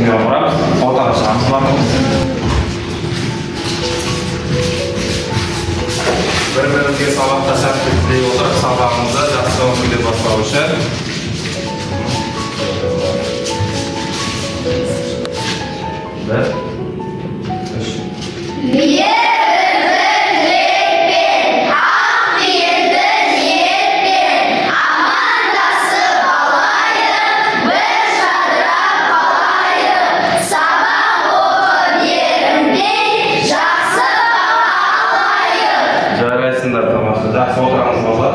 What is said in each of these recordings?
кеңдеп отырамыз. Ортаға шығамыз барлығымыз. Bir-birimizga savob tashabbus qilib o'tirib, savolimizni yaxshi o'qib boshlash uchun жарайсыңдар, тамаша. Жақсы отырамыз балалар.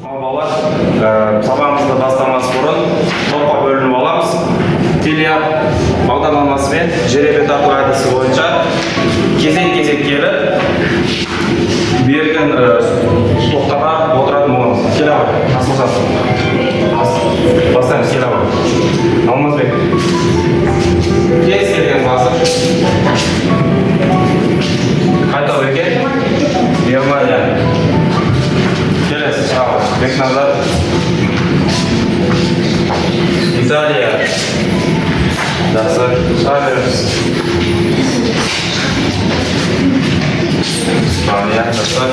Балалар, сабағымызды бастамас бұрын топқа бөлініп аламыз. Телеар бағдарламасымен жеребе тарту әдісі бойынша кезек-кезек келіп берген тоқтарға отыратын боламыз. Келе ғой, асылсасын. Бастаймыз, келе ғой. Алмазбек. Кез келген басып. Қайта бекен. Германия. Келесі шыға ғой. Бекназар. Италия. Жақсы. Шыға береміз. Испания. Жақсы.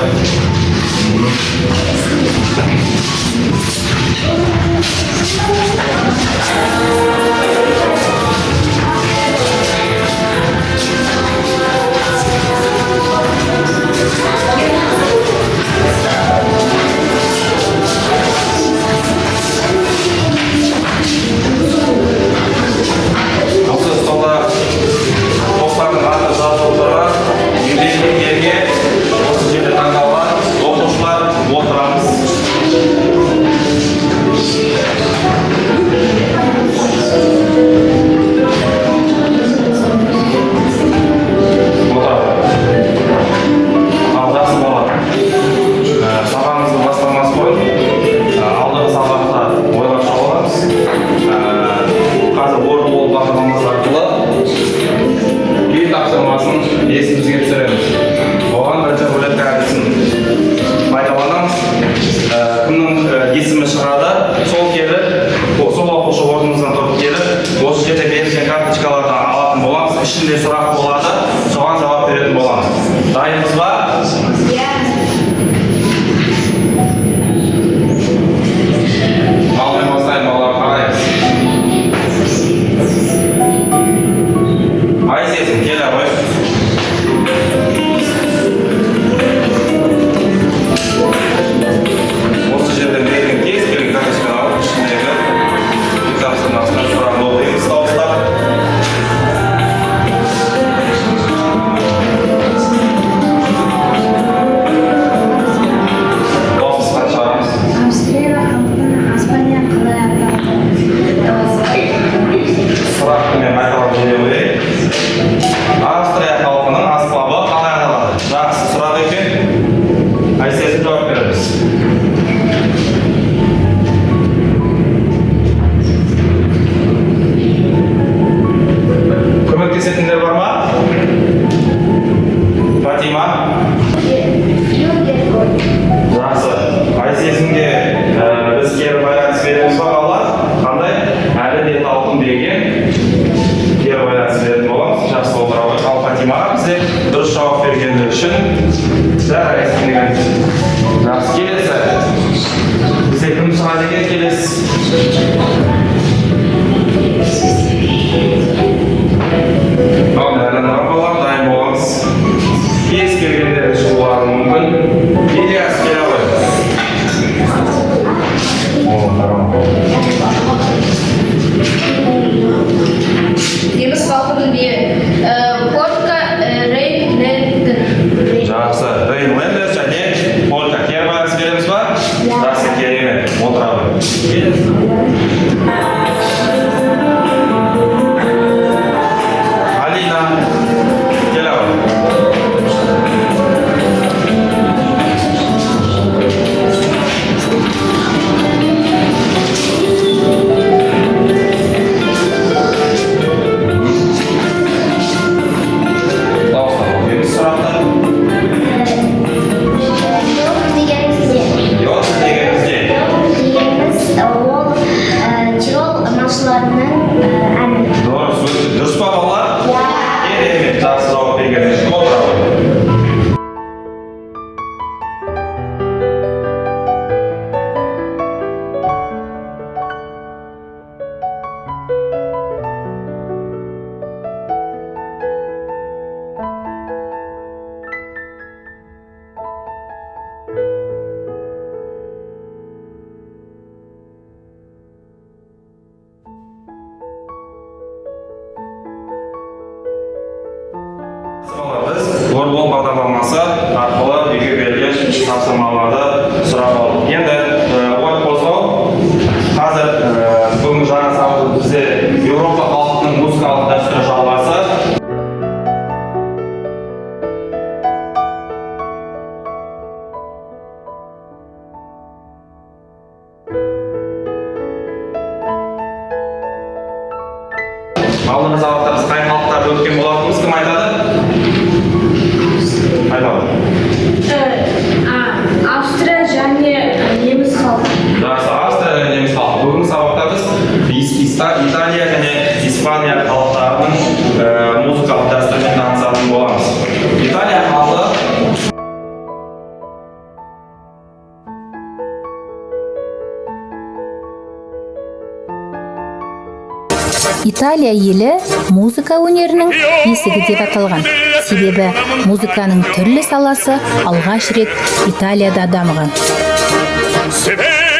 İçinde sorak болады, соған жауап беретін боламыз. Дайынбыз ба? Алдымен бастайын балалар, қараймыз. Айзесін, келе ғой. Осы жерден берген кез келген карточканы алып, ішіндегі тапсырмасына сұрағын оқимыз, дауыстап. Австрия халқының аспабы қалай аталады? Жақсы сұрақ екен. Айсесін жауап береміз. Көмектесетіндер бар ма? Фатима? Жақсы. Айсесінге біз кері байланыс береміз ба балалар? Қандай? Әлі де талқын берген. Кері байланыс беретін боламыз. Жақсы отыра ғой. Ал Фатимаға бізде дұрыс жауап бергені үшін жарайсың деген. Жақсы, келесі. Бізде кім шығады екен келесі? Ал дайындалған болар, дайын боламыз. Кез келгендері шығулары мүмкін. Ильяс келе ғой. Неміс халқының не? Полька, Рейнлендер. Жақсы, Рейнлендер және Полька. Кері байланыс береміз ба? Жақсы, керемет. Отыра ғой. Алина, келе ғой. бағдарламасы арқылы үйге берілген тапсырмаларды сұрап алдық. Енді ой қозғау қазір бүгін жаңа сабақта бізде Еуропа халқының музыкалық дәстүрі жалғасы. Алдыңғы сабақта біз қай халықтарды өткен болатынбыз, кім айтады? Айтады. Австрия және неміс халқы. Жақсы, Австрия және неміс халқы. Бүгінгі сабақта біз Италия және Испания халықтарының музыкалық дәстүрімен танысатын боламыз. Италия халқы Италия елі музыка өнерінің бесігі деп аталған. Себебі музыканың түрлі саласы алғаш рет Италияда дамыған.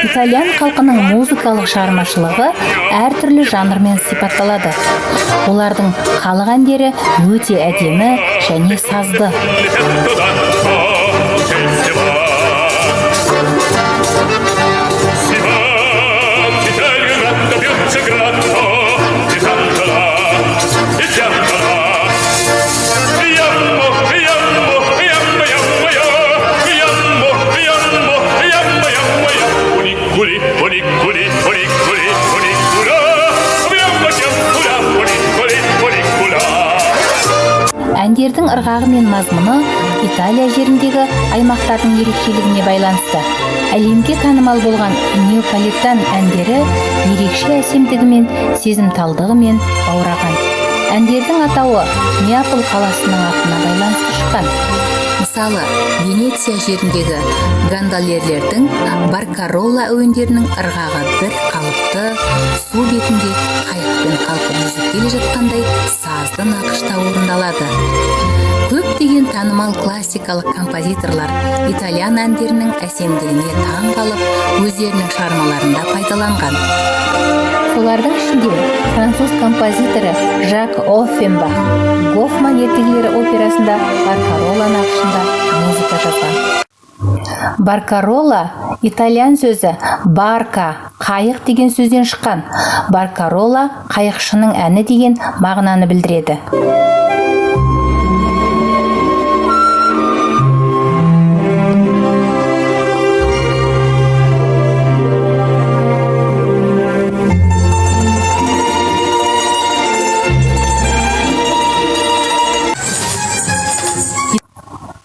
Итальян халқының музыкалық шығармашылығы әртүрлі жанрмен сипатталады. Олардың халық әндері өте әдемі және сазды. Әндердің ырғағы мен мазмұны Италия жеріндегі аймақтардың ерекшелігіне байланысты. Әлемге танымал болған неополитан әндері ерекше әсемдігі мен сезімталдығы мен баураған. Әндердің атауы Неаполь қаласының атына байланысты шыққан. Мысалы, Венеция жеріндегі гондолерлердің Баркаролла әуендерінің ырғағы бір қалыпты, су бетінде қайықпен қалқып жүзіп келе жатқандай сазды нақышта орындалады. Көптеген танымал классикалық композиторлар итальян әндерінің әсемдігіне таң қалып, өздерінің шығармаларында пайдаланған. Солардың ішінде француз композиторы Жак Оффенбах Гофман ертегілері операсында Баркаролла нақышында музыка жазған. Баркаролла итальян сөзі барка, қайық деген сөзден шыққан. Баркаролла қайықшының әні деген мағынаны білдіреді.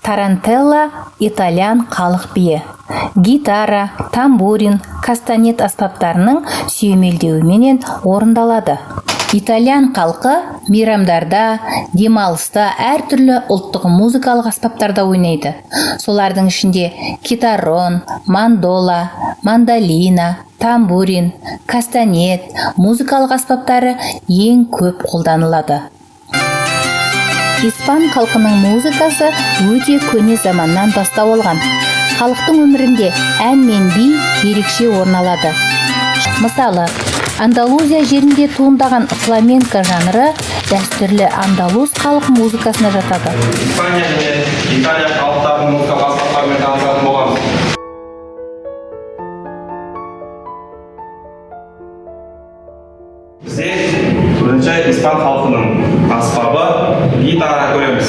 Тарантелла итальян халық биі. Гитара, тамбурин, кастанет аспаптарының сүйемелдеуіменен орындалады. Итальян халқы мейрамдарда, демалыста әртүрлі ұлттық музыкалық аспаптарда ойнайды. Солардың ішінде китарон, мандола, мандолина, тамбурин, кастанет музыкалық аспаптары ең көп қолданылады. Испан халқының музыкасы өте көне заманнан бастау алған. Халықтың өмірінде ән мен би ерекше орын алады. Мысалы, Андалузия жерінде туындаған фламенко жанры дәстүрлі андалуз халық музыкасына жатады. Испания және Италия халықтарының музыкалық аспаптарымен танысатын боламыз. Бізде бірінші испан халқының аспабы гитара көреміз.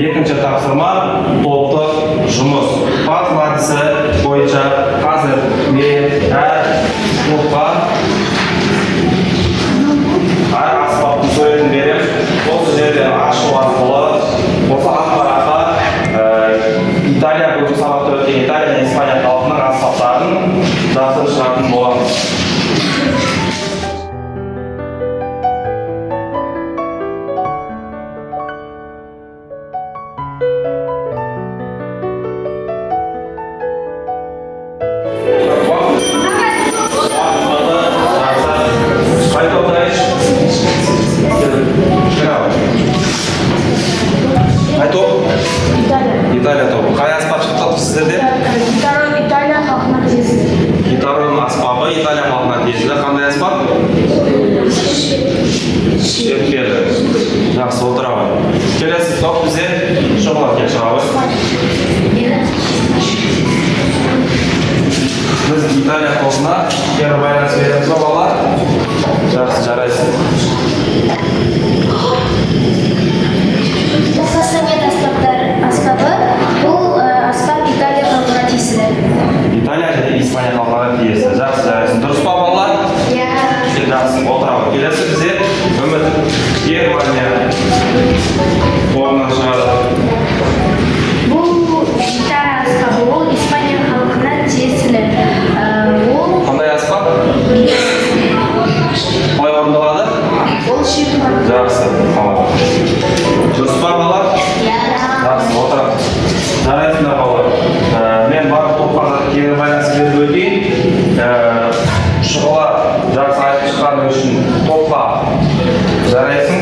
Екінші тапсырма топтық жұмыс. Батыл әдісі бойынша қазір мен әр топқа әр аспаптың суретін беремін. Осы жерде ашу арқылы осы ақпаратқа Италия бүгінгі сабақта өткен Италия және Испания халқының аспаптарын жазып шығатын боламыз. Жақсы, отырамын. Келесі топ бізде шоколадке шығамыз. Біз Италия тобына кері байланыс береміз ба балалар? Жақсы, жарайсың. Сасамет аспабы бұл аспап Италия халқына тиесілі. Италия және Испания халқына тиесілі. Жақсы, жарайсың. Дұрыс па балалар? Иә. Жақсы, отырамын. Келесі бізде үміт Германия тобынан шығады. Бұл гитара аспабы, ол Испания халқына тиесілі. Ол Қандай аспап? Қалай орындалады? ол шерту. Жақсы, қалады. Дұрыс па балалар? Иә. Жақсы, отырамын. Жарайсыңдар балалар. Мен барлық топтарға кері байланыс беріп өтейін. Шұғыла жақсы айтып шыққаны үшін топқа жарайсың.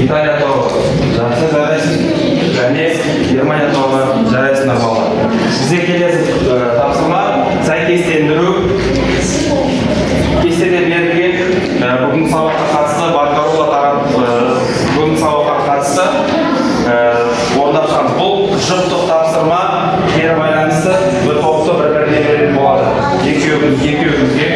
Италия тобы жақсы жарайсың. Және Германия тобы жарайсыңдар балалар. Сізге келесі тапсырма сәйкестендіру. Кестеде берілген бүгінгі сабаққа қатысты бүгінгі сабаққа қатысты орындап шығамыз. Бұл жұптық тапсырма кері байланысты бір топты бір-біріне беретін болады. Екеуіңізге.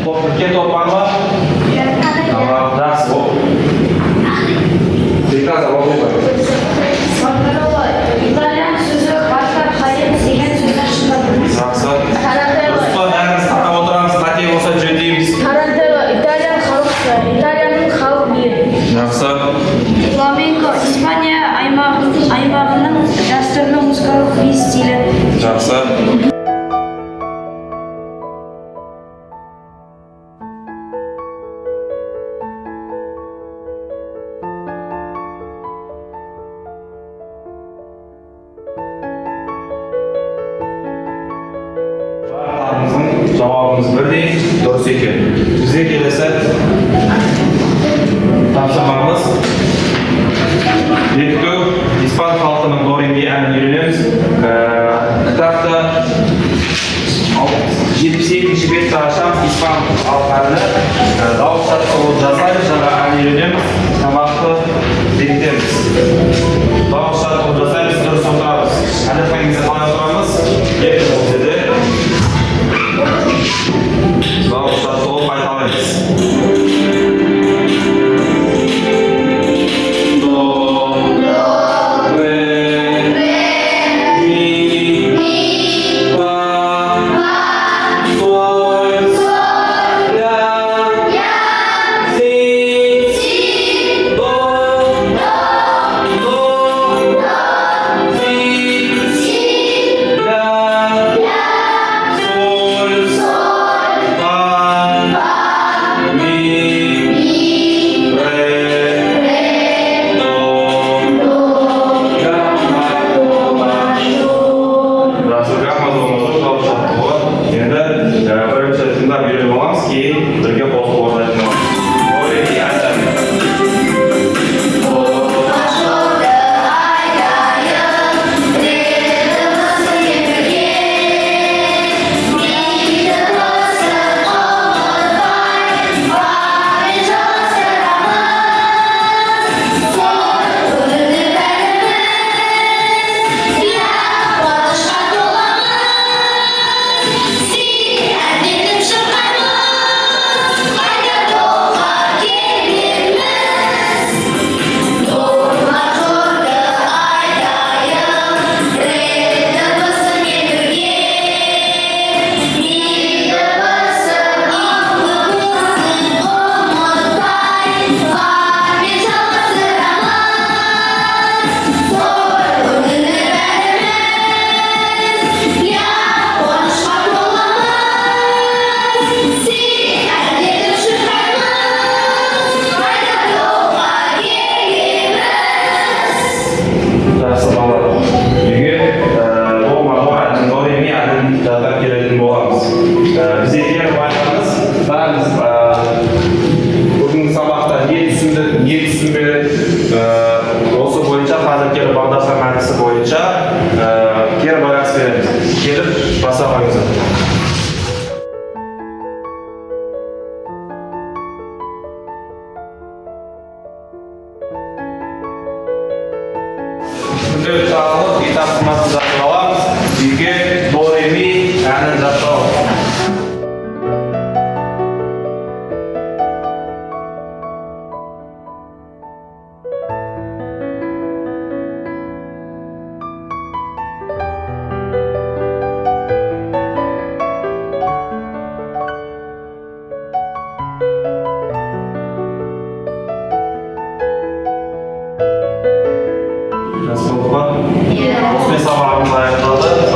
Үлкен топ бар ма? Жақсы, ол. Приказа оқи бар. Итальян сөзі басқа қайын деген сөздер шығады. Жақсы. Дұрыс па? Бәріміз тақап отырамыз. Қате болса жөндейміз. Тарантелло Италиян Италияның халық биі. Жақсы. Фламенко Испания аймағының дәстүрлі музыкалық би стилі. Жақсы. Жауабымыз бірдей, дұрыс екен. Бізге келесі тапсырмамыз бекіту. Испан халқының до ре ми әнін үйренеміз. Кітапта 72-ші бетті ашамыз. Испан халқаны дауыстатып жасаймыз, жаңа ән үйренеміз. Тамақты бекітеміз. Дауыстатып жасаймыз, дұрыс отырамыз. Әдетпеңізде қалай отырамыз? Екі болседі. Дауыстар толып қайталаймыз. До, ре, ми, фа, соль, ля, си, до, си, ля, бағдарламамыз аяқталды.